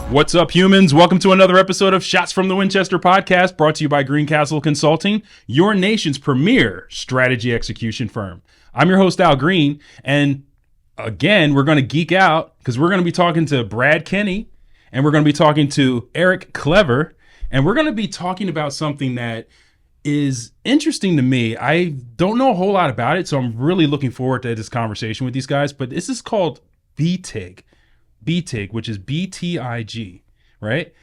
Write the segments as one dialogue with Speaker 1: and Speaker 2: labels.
Speaker 1: What's up, humans? Welcome to another episode of Shots from the Winchester Podcast, brought to you by Greencastle Consulting, your nation's premier strategy execution firm. I'm your host, Al Green, and again, we're going to geek out because we're going to be talking to Brad Kenny, and we're going to be talking to Eric Clever, and we're going to be talking about something that is interesting to me. I don't know a whole lot about it, so I'm really looking forward to this conversation with these guys, but this is called BTIG. BTIG, which is BTIG, right?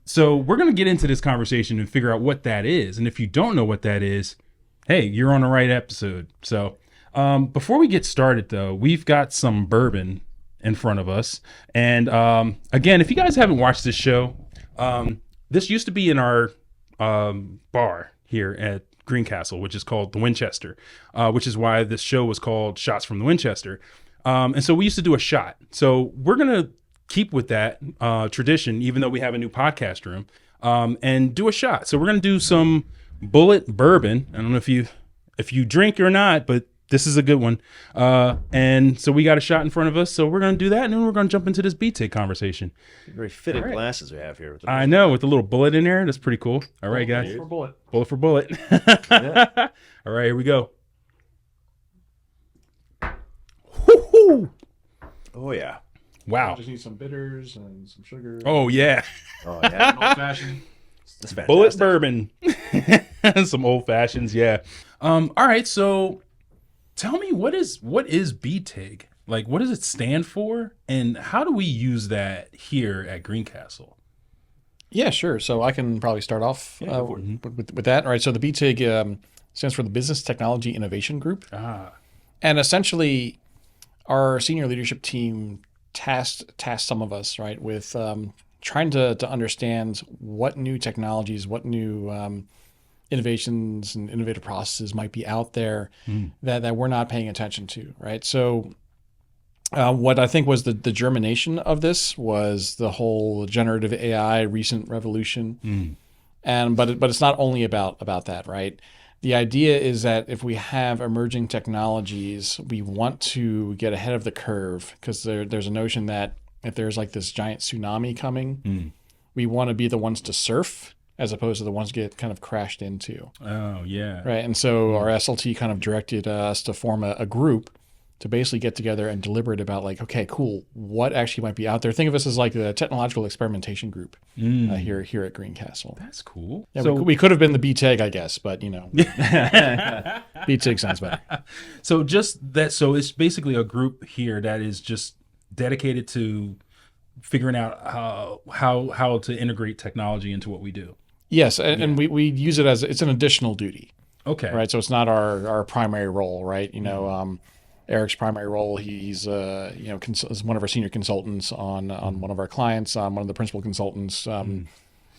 Speaker 1: So we're going to get into this conversation and figure out what that is. And if you don't know what that is, hey, you're on the right episode. So before we get started, though, we've got some bourbon in front of us. And again, if you guys haven't watched this show, this used to be in our bar here at Greencastle, which is called the Winchester, which is why this show was called Shots from the Winchester. And so we used to do a shot. So we're going to keep with that tradition, even though we have a new podcast room, and do a shot. So we're going to do some Bullet bourbon. I don't know if you drink or not, but this is a good one. And so we got a shot in front of us. So we're going to do that. And then we're going to jump into this BTIG conversation.
Speaker 2: Very fitted glasses we have here.
Speaker 1: I know, with the little bullet in there. That's pretty cool. All right, guys. Bullet for bullet. Yeah. All right, here we go.
Speaker 2: Oh, yeah.
Speaker 1: Wow.
Speaker 3: I just need some bitters and some sugar.
Speaker 1: Oh, yeah.
Speaker 2: Oh, yeah.
Speaker 3: Old fashioned.
Speaker 2: That's fantastic.
Speaker 1: Bullet bourbon. Some old fashions, yeah. All right, so tell me, what is BTIG? Like, what does it stand for? And how do we use that here at Greencastle?
Speaker 3: Yeah, sure. So I can probably start off with that. All right, so the BTIG stands for the Business Technology Innovation Group. And essentially, our senior leadership team tasked some of us, right, with trying to understand what new technologies, what new innovations and innovative processes might be out there that we're not paying attention to, right? So what I think was the germination of this was the whole generative AI recent revolution. But it's not only about that, right? The idea is that if we have emerging technologies, we want to get ahead of the curve because there's a notion that if there's like this giant tsunami coming, we want to be the ones to surf as opposed to the ones to get kind of crashed into.
Speaker 1: Oh, yeah.
Speaker 3: Right. And so our SLT kind of directed us to form a group to basically get together and deliberate about like, okay, cool, what actually might be out there. Think of us as like the technological experimentation group here at Greencastle.
Speaker 1: That's cool.
Speaker 3: Yeah,
Speaker 1: so
Speaker 3: we could have been the BTIG, I guess, but BTIG sounds better.
Speaker 1: So so it's basically a group here that is just dedicated to figuring out how to integrate technology into what we do.
Speaker 3: Yes, and we use it as it's an additional duty.
Speaker 1: Okay.
Speaker 3: Right. So it's not our primary role, right? Eric's primary role, he's is one of our senior consultants on one of our clients, one of the principal consultants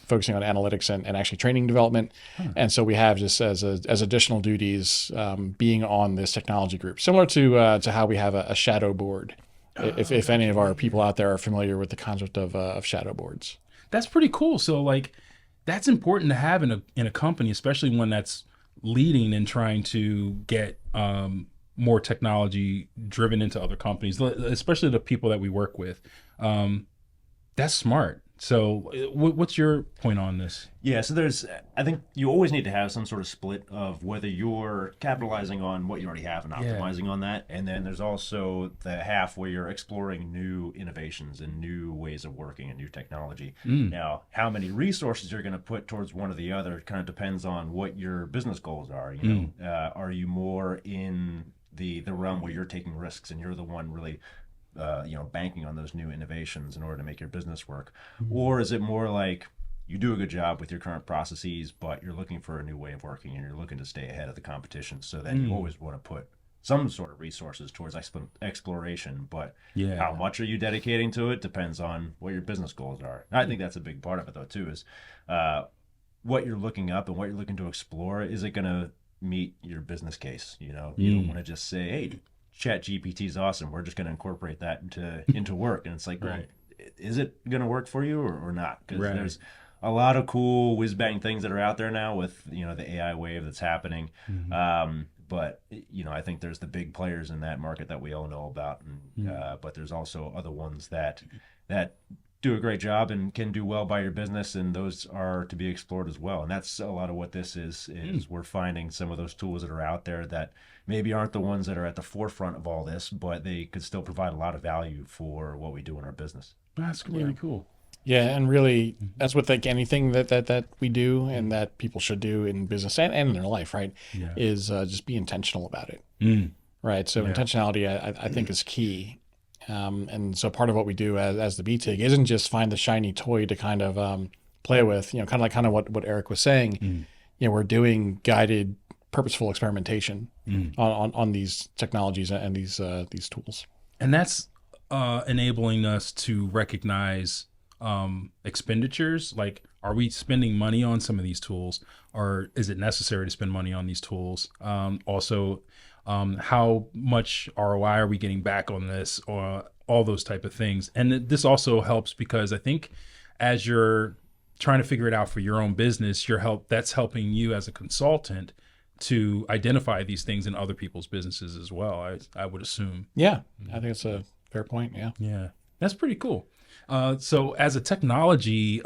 Speaker 3: focusing on analytics and actually training development. And so we have just as additional duties being on this technology group, similar to how we have a shadow board. If any of our people out there are familiar with the concept of shadow boards.
Speaker 1: That's pretty cool. So like that's important to have in a company, especially one that's leading and trying to get more technology driven into other companies, especially the people that we work with. That's smart. So what's your point on this?
Speaker 2: Yeah, so I think you always need to have some sort of split of whether you're capitalizing on what you already have and optimizing on that. And then there's also the half where you're exploring new innovations and new ways of working and new technology. Now, how many resources you're going to put towards one or the other kind of depends on what your business goals are. Are you more in the realm where you're taking risks and you're the one really banking on those new innovations in order to make your business work? Or is it more like you do a good job with your current processes, but you're looking for a new way of working and you're looking to stay ahead of the competition? So then you always want to put some sort of resources towards exploration, but how much are you dedicating to it depends on what your business goals are. And I think that's a big part of it, though, too, is what you're looking up and what you're looking to explore. Is it going to meet your business case? You don't want to just say, hey, Chat GPT is awesome, we're just going to incorporate that into work. And it's like, well, is it going to work for you or not? Because there's a lot of cool whiz-bang things that are out there now with, the AI wave that's happening. But, I think there's the big players in that market that we all know about. And, but there's also other ones that do a great job and can do well by your business, and those are to be explored as well. And that's a lot of what this is we're finding some of those tools that are out there that maybe aren't the ones that are at the forefront of all this, but they could still provide a lot of value for what we do in our business.
Speaker 1: That's really cool.
Speaker 3: Yeah, and really, that's with like anything that we do and that people should do in business and in their life, right?
Speaker 1: Yeah.
Speaker 3: Is just be intentional about it, right? So intentionality, I think, is key. And so part of what we do as the BTIG isn't just find the shiny toy to kind of play with, kind of what Eric was saying. We're doing guided, purposeful experimentation on these technologies and these tools.
Speaker 1: And that's enabling us to recognize expenditures. Like, are we spending money on some of these tools, or is it necessary to spend money on these tools? Also, how much ROI are we getting back on this, or all those type of things. And this also helps because I think as you're trying to figure it out for your own business, that's helping you as a consultant to identify these things in other people's businesses as well, I would assume.
Speaker 3: Yeah, I think it's a fair point.
Speaker 1: Yeah, that's pretty cool. So as a technology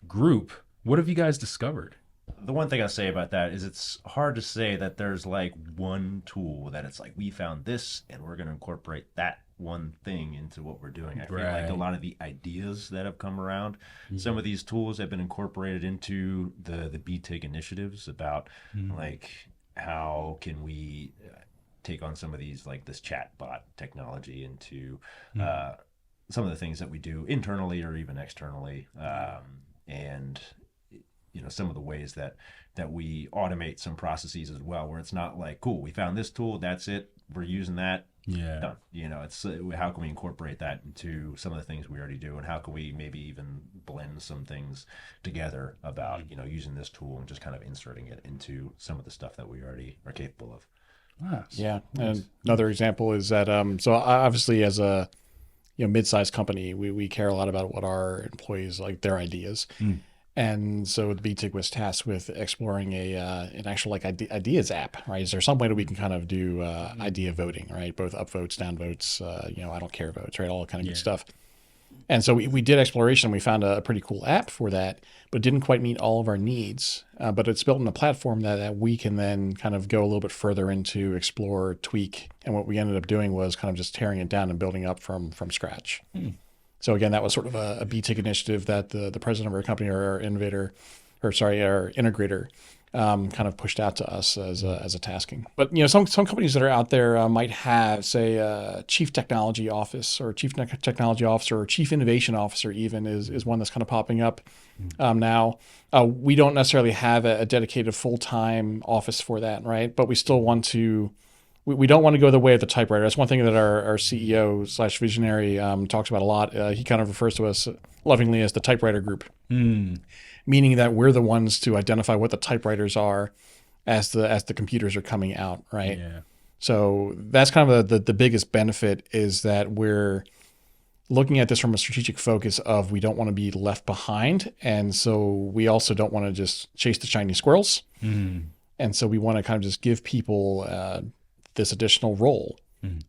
Speaker 1: group, what have you guys discovered?
Speaker 2: The one thing I say about that is it's hard to say that there's like one tool that it's like, we found this and we're going to incorporate that one thing into what we're doing. I feel like a lot of the ideas that have come around, some of these tools have been incorporated into the BTIG initiatives about like, how can we take on some of these, like this chat bot technology into some of the things that we do internally or even externally. And some of the ways that we automate some processes as well, where it's not like, cool, we found this tool, that's it, we're using that, done. It's how can we incorporate that into some of the things we already do, and how can we maybe even blend some things together about using this tool and just kind of inserting it into some of the stuff that we already are capable of.
Speaker 1: Nice.
Speaker 3: Yeah, and another example is that so obviously as a mid-sized company, we care a lot about what our employees like, their ideas. And so the BTIG was tasked with exploring an actual like ideas app, right? Is there some way that we can kind of do idea voting, right? Both upvotes, downvotes, I don't care votes, right? All kind of good stuff. And so we did exploration. We found a pretty cool app for that, but it didn't quite meet all of our needs. But it's built in a platform that we can then kind of go a little bit further into, explore, tweak. And what we ended up doing was kind of just tearing it down and building up from scratch. So again, that was sort of a BTIG initiative that the president of our company, or our integrator, kind of pushed out to us as a tasking. But some companies that are out there might have, say, a chief technology office, or chief technology officer, or chief innovation officer even is one that's kind of popping up now. We don't necessarily have a dedicated full-time office for that, right? But we still want to. We don't want to go the way of the typewriter. That's one thing that our CEO / visionary talks about a lot. He kind of refers to us lovingly as the typewriter group, meaning that we're the ones to identify what the typewriters are as the computers are coming out, right?
Speaker 1: Yeah.
Speaker 3: So that's kind of the biggest benefit, is that we're looking at this from a strategic focus of, we don't want to be left behind, and so we also don't want to just chase the shiny squirrels. And so we want to kind of just give people this additional role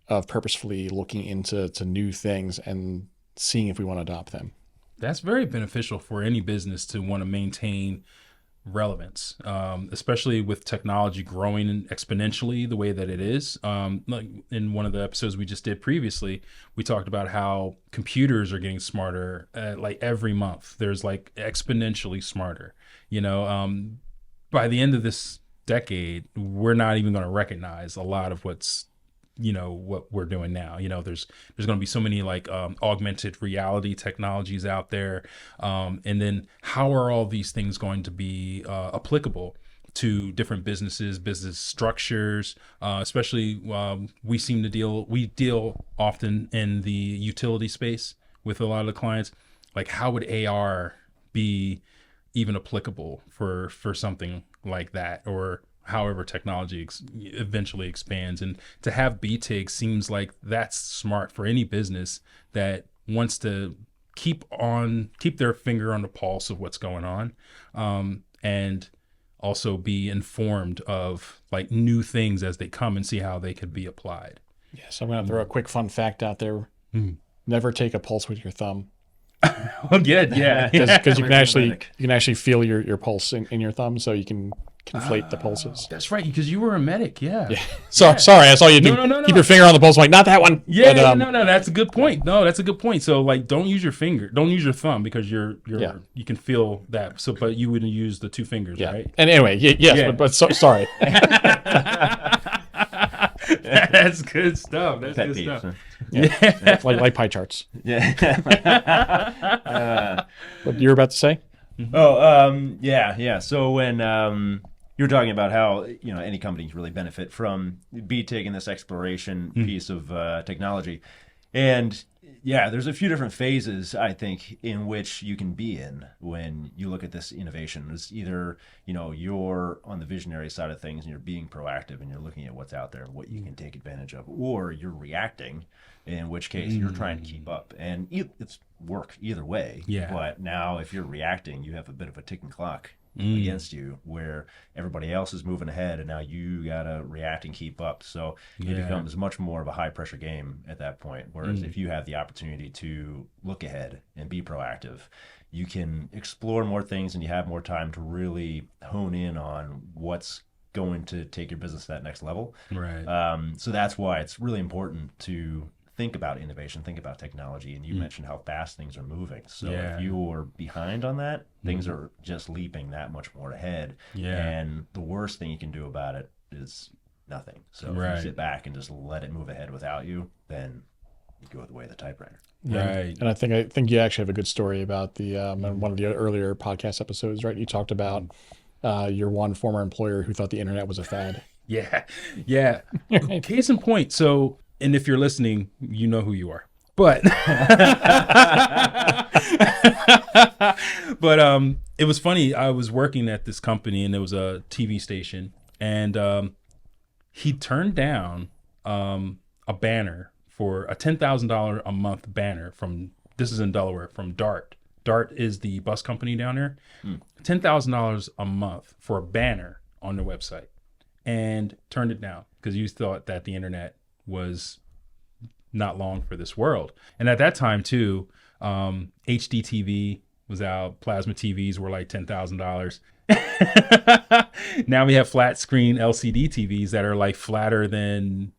Speaker 3: of purposefully looking into new things and seeing if we want to adopt them.
Speaker 1: That's very beneficial for any business to want to maintain relevance, especially with technology growing exponentially the way that it is. Like in one of the episodes we just did previously, we talked about how computers are getting smarter, like every month. There's like exponentially smarter, by the end of this decade, we're not even going to recognize a lot of what we're doing now. There's going to be so many like augmented reality technologies out there, and then how are all these things going to be applicable to different businesses, business structures, especially we deal often in the utility space with a lot of the clients. Like, how would AR be even applicable for something like that, or however technology eventually expands? And to have BTIG seems like that's smart for any business that wants to keep their finger on the pulse of what's going on, and also be informed of like new things as they come and see how they could be applied.
Speaker 3: Yes, I'm going to throw a quick fun fact out there. Never take a pulse with your thumb.
Speaker 1: Well, good, yeah.
Speaker 3: Because you
Speaker 2: Medic.
Speaker 3: can actually feel your pulse in your thumb, so you can conflate the pulses.
Speaker 1: That's right, because you were a medic, yeah.
Speaker 3: Sorry, I saw you do.
Speaker 1: No.
Speaker 3: Keep your finger on the pulse. I'm like, not that one.
Speaker 1: Yeah,
Speaker 3: But,
Speaker 1: no, that's a good point. No, that's a good point. So, like, don't use your finger, don't use your thumb, because you can feel that. So, but you wouldn't use the two fingers,
Speaker 3: Yeah.
Speaker 1: right?
Speaker 3: And anyway, yes,
Speaker 1: Yeah.
Speaker 3: but sorry.
Speaker 1: That's good stuff. That's
Speaker 2: Pet
Speaker 1: good
Speaker 2: peeves,
Speaker 1: stuff.
Speaker 2: huh?
Speaker 3: like pie charts.
Speaker 2: Yeah.
Speaker 3: What you were about to say?
Speaker 2: Yeah. So when you were talking about how any companies really benefit from taking this exploration piece of technology, and there's a few different phases I think in which you can be in when you look at this innovation. It's either you're on the visionary side of things and you're being proactive and you're looking at what's out there, what you can take advantage of, or you're reacting, in which case you're trying to keep up. And it's work either way.
Speaker 1: Yeah.
Speaker 2: But now if you're reacting, you have a bit of a ticking clock against you where everybody else is moving ahead and now you got to react and keep up. So it becomes much more of a high pressure game at that point. Whereas if you have the opportunity to look ahead and be proactive, you can explore more things and you have more time to really hone in on what's going to take your business to that next level.
Speaker 1: Right.
Speaker 2: So that's why it's really important to think about innovation, think about technology. And you mentioned how fast things are moving. So if you're behind on that, things are just leaping that much more ahead.
Speaker 1: Yeah.
Speaker 2: And the worst thing you can do about it is nothing. So if you sit back and just let it move ahead without you, then you go the way of the typewriter.
Speaker 1: Right.
Speaker 3: And I think you actually have a good story about the in one of the earlier podcast episodes, right? You talked about your one former employer who thought the internet was a fad.
Speaker 1: Yeah. Case in point. So, and if you're listening, you know who you are. But it was funny. I was working at this company and it was a TV station, and he turned down a banner for a $10,000 a month banner from, this is in Delaware, from Dart. Dart is the bus company down there. $10,000 a month for a banner on their website, and turned it down because you thought that the internet was not long for this world. And at that time too, HD TV was out. Plasma TVs were like $10,000. Now we have flat screen LCD TVs that are like flatter than,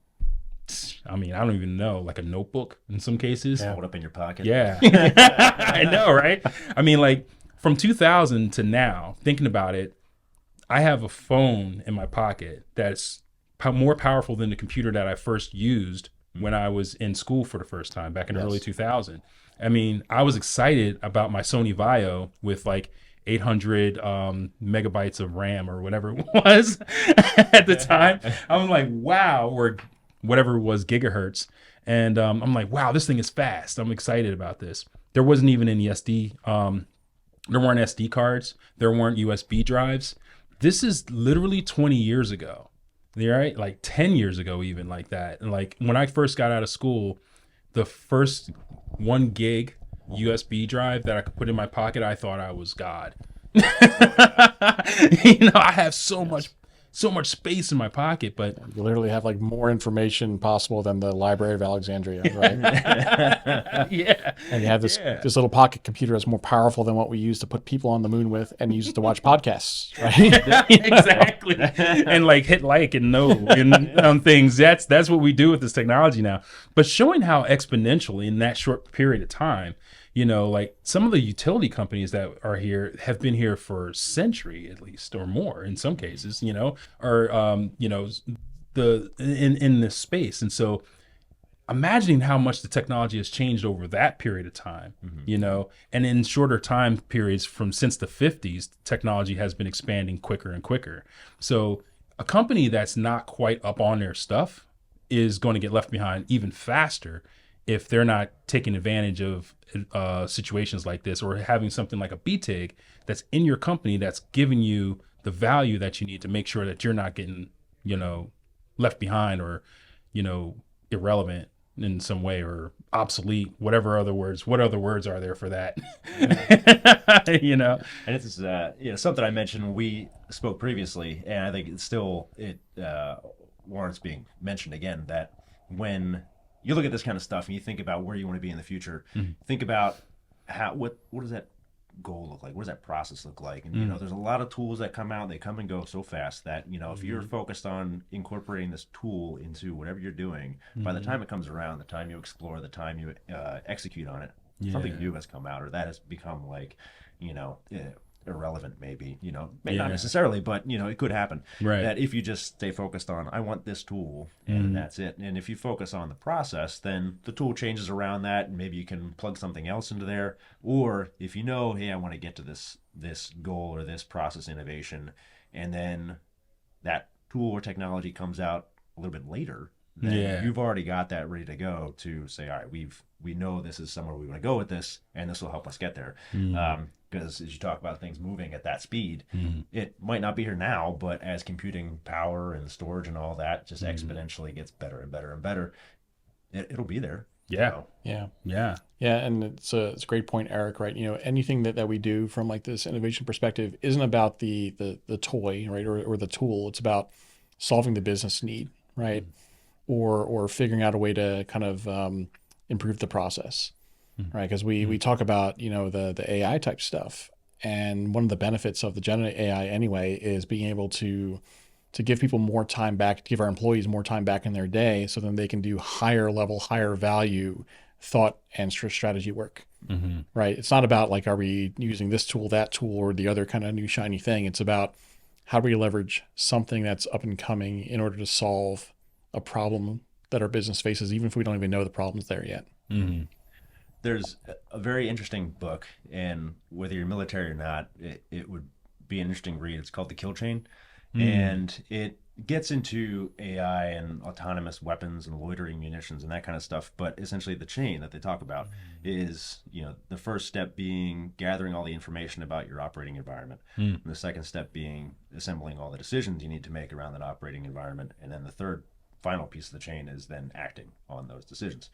Speaker 1: I mean, I don't even know, like a notebook in some cases.
Speaker 2: Hold up in your pocket.
Speaker 1: Yeah. I know, right? I mean, like from 2000 to now, thinking about it, I have a phone in my pocket that's more powerful than the computer that I first used when I was in school for the first time back in early 2000. I mean, I was excited about my Sony Vaio with like 800 megabytes of RAM or whatever it was at the time. I'm like, wow, or whatever it was, gigahertz. And I'm like, wow, this thing is fast. I'm excited about this. There wasn't even any SD. There weren't SD cards. There weren't USB drives. This is literally 20 years ago. Right? Like 10 years ago, even like that. And like when I first got out of school, the first 1 gig USB drive that I could put in my pocket, I thought I was God. I have so much space in my pocket, but
Speaker 3: You literally have like more information possible than the Library of Alexandria, right?
Speaker 1: yeah.
Speaker 3: And you have this little pocket computer that's more powerful than what we use to put people on the moon with and use it to watch podcasts, right?
Speaker 1: Exactly. And like hit like and know on things. That's what we do with this technology now. But showing how exponentially in that short period of time, like some of the utility companies that are here have been here for a century at least, or more in some cases, or in this space. And so imagining how much the technology has changed over that period of time, and in shorter time periods since the 50s, technology has been expanding quicker and quicker. So a company that's not quite up on their stuff is going to get left behind even faster if they're not taking advantage of situations like this, or having something like a BTIG that's in your company that's giving you the value that you need to make sure that you're not getting, left behind or, irrelevant in some way, or obsolete, what other words are there for that?
Speaker 2: And this is something I mentioned when we spoke previously, and I think it warrants being mentioned again, that when you look at this kind of stuff and you think about where you want to be in the future, think about what does that goal look like? What does that process look like? And, you know, there's a lot of tools that come out, they come and go so fast that, you know, if you're focused on incorporating this tool into whatever you're doing, by the time it comes around, the time you explore, the time you execute on it, something new has come out, or that has become like, you know, irrelevant maybe, you know, may not necessarily, but, you know, it could happen.
Speaker 1: Right.
Speaker 2: That if you just stay focused on, I want this tool, and that's it. And if you focus on the process, then the tool changes around that, and maybe you can plug something else into there. Or if you know, hey, I want to get to this goal or this process innovation, and then that tool or technology comes out a little bit later, then you've already got that ready to go to say, all right, we know this is somewhere we want to go with this, and this will help us get there. Because as you talk about things moving at that speed, it might not be here now, but as computing power and storage and all that just exponentially gets better and better and better, it'll be there.
Speaker 1: Yeah.
Speaker 3: Yeah. And it's a great point, Eric, right? You know, anything that we do from like this innovation perspective isn't about the toy, right? Or the tool. It's about solving the business need, right? Or figuring out a way to kind of improve the process, right? Because we talk about, you know, the AI type stuff. And one of the benefits of the generative AI anyway is being able to give people more time back, to give our employees more time back in their day, so then they can do higher level, higher value thought and strategy work, right? It's not about like, are we using this tool, that tool, or the other kind of new shiny thing. It's about how do we leverage something that's up and coming in order to solve a problem that our business faces, even if we don't even know the problem's there yet.
Speaker 2: There's a very interesting book, and whether you're military or not, it would be an interesting read. It's called The Kill Chain, and it gets into AI and autonomous weapons and loitering munitions and that kind of stuff. But essentially the chain that they talk about is, you know, the first step being gathering all the information about your operating environment. And the second step being assembling all the decisions you need to make around that operating environment. And then the third final piece of the chain is then acting on those decisions.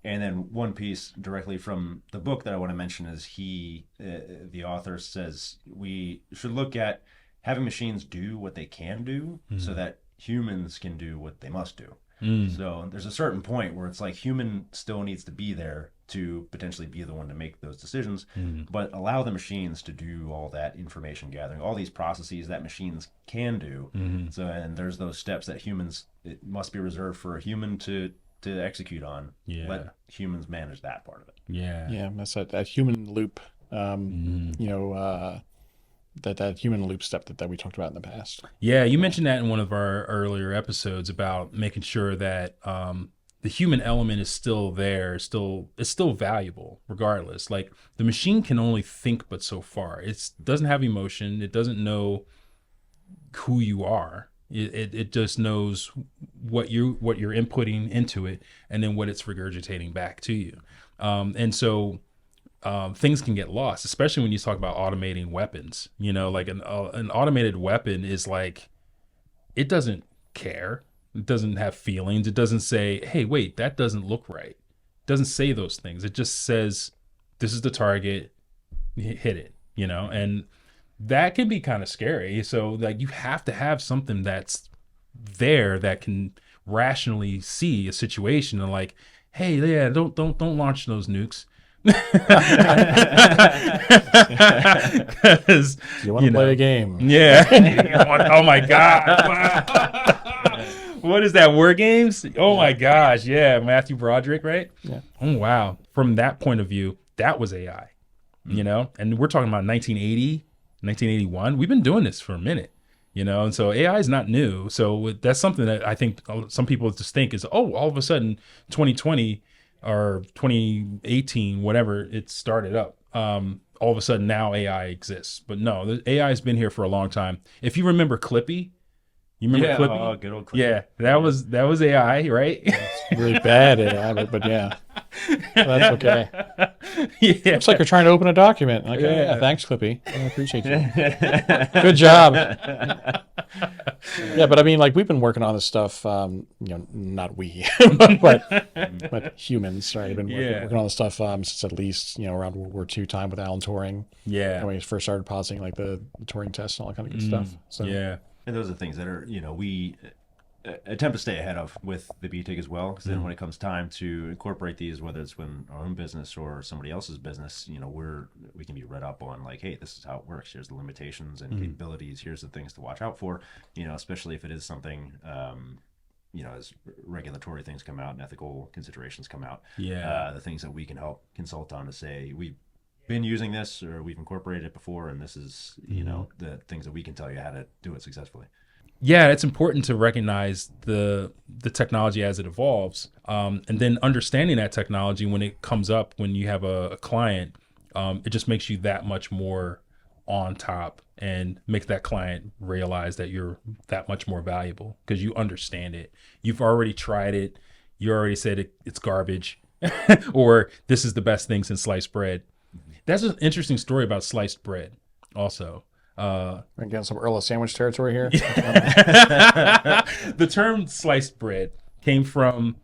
Speaker 2: And then one piece directly from the book that I want to mention is the author says we should look at having machines do what they can do so that humans can do what they must do. So there's a certain point where it's like human still needs to be there to potentially be the one to make those decisions, but allow the machines to do all that information gathering, all these processes that machines can do. So, and there's those steps that humans, it must be reserved for a human to execute on. Let humans manage that part of it.
Speaker 3: Yeah, that's that human loop, you know, that human loop step that we talked about in the past.
Speaker 1: Yeah, you mentioned that in one of our earlier episodes about making sure that the human element is still there, it's still valuable regardless. Like the machine can only think but so far. It doesn't have emotion. It doesn't know who you are. It just knows what you're inputting into it, and then what it's regurgitating back to you. And so things can get lost, especially when you talk about automating weapons. You know, like an automated weapon is like, it doesn't care. It doesn't have feelings. It doesn't say, hey, wait, that doesn't look right. It doesn't say those things. It just says, this is the target, hit it, you know, and that can be kind of scary. So like you have to have something that's there that can rationally see a situation and like, hey, yeah, don't launch those nukes.
Speaker 3: You want to play a game?
Speaker 1: Yeah. Oh my God. What is that? War Games? Oh my gosh. Yeah. Matthew Broderick, right?
Speaker 3: Yeah.
Speaker 1: Oh wow. From that point of view, that was AI, you know, and we're talking about 1980, 1981. We've been doing this for a minute, you know, and so AI is not new. So that's something that I think some people just think is, oh, all of a sudden 2020 or 2018, whatever it started up, all of a sudden now AI exists. But no, the AI has been here for a long time. If you remember Clippy, you remember Clippy?
Speaker 2: Good old Clippy.
Speaker 1: Yeah, that was AI, right?
Speaker 3: It's really bad AI, but yeah, that's okay.
Speaker 1: Yeah.
Speaker 3: Looks like you're trying to open a document. Like, yeah, thanks, Clippy. I appreciate you. Good job. Yeah, but I mean, like we've been working on this stuff. You know, not we, but humans, right? Have been working on this stuff since at least around World War II time with Alan Turing.
Speaker 1: Yeah,
Speaker 3: when we first started positing like the Turing test and all that kind of good stuff. So
Speaker 1: yeah.
Speaker 2: And those are things that are, we attempt to stay ahead of with the BTIG as well, because then when it comes time to incorporate these, whether it's when our own business or somebody else's business, we can be read up on like, hey, this is how it works. Here's the limitations and capabilities. Here's the things to watch out for. Especially if it is something. As regulatory things come out and ethical considerations come out, the things that we can help consult on to say we've been using this or we've incorporated it before, and this is the things that we can tell you how to do it successfully.
Speaker 1: Yeah, it's important to recognize the technology as it evolves, and then understanding that technology when it comes up when you have a client. It just makes you that much more on top and makes that client realize that you're that much more valuable because you understand it. You've already tried it. You already said it's garbage or this is the best thing since sliced bread. That's an interesting story about sliced bread also.
Speaker 3: We're getting some Earl of Sandwich territory here.
Speaker 1: The term sliced bread came from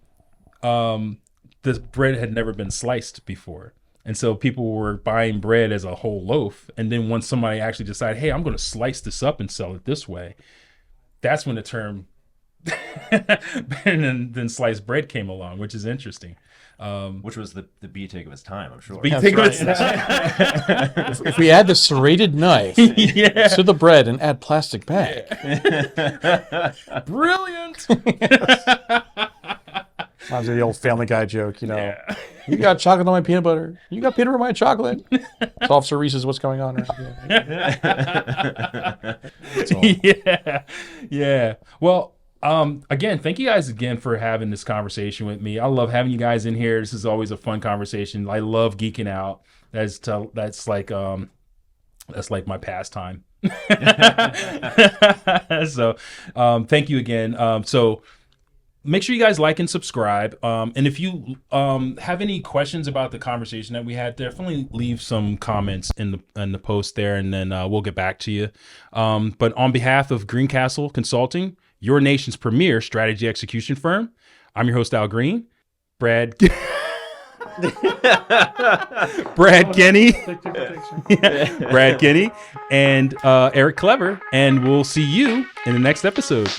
Speaker 1: the bread had never been sliced before. And so people were buying bread as a whole loaf. And then once somebody actually decided, hey, I'm going to slice this up and sell it this way, that's when the term and then sliced bread came along, which is interesting.
Speaker 2: Which was the BTIG of its time, I'm sure.
Speaker 3: If we add the serrated knife to the bread and add plastic bag.
Speaker 1: Brilliant.
Speaker 3: Sounds like the old Family Guy joke, You got chocolate on my peanut butter. You got peanut butter on my chocolate. It's Officer Reese's what's going on right
Speaker 1: here. Yeah. Well, again, thank you guys again for having this conversation with me. I love having you guys in here. This is always a fun conversation. I love geeking out. That's like my pastime. So, thank you again. So make sure you guys like and subscribe. And if you have any questions about the conversation that we had, definitely leave some comments in the post there, and then we'll get back to you. But on behalf of Greencastle Consulting, your nation's premier strategy execution firm, I'm your host, Al Green. Brad Kenny. Brad Kenny and Eric Clever. And we'll see you in the next episode.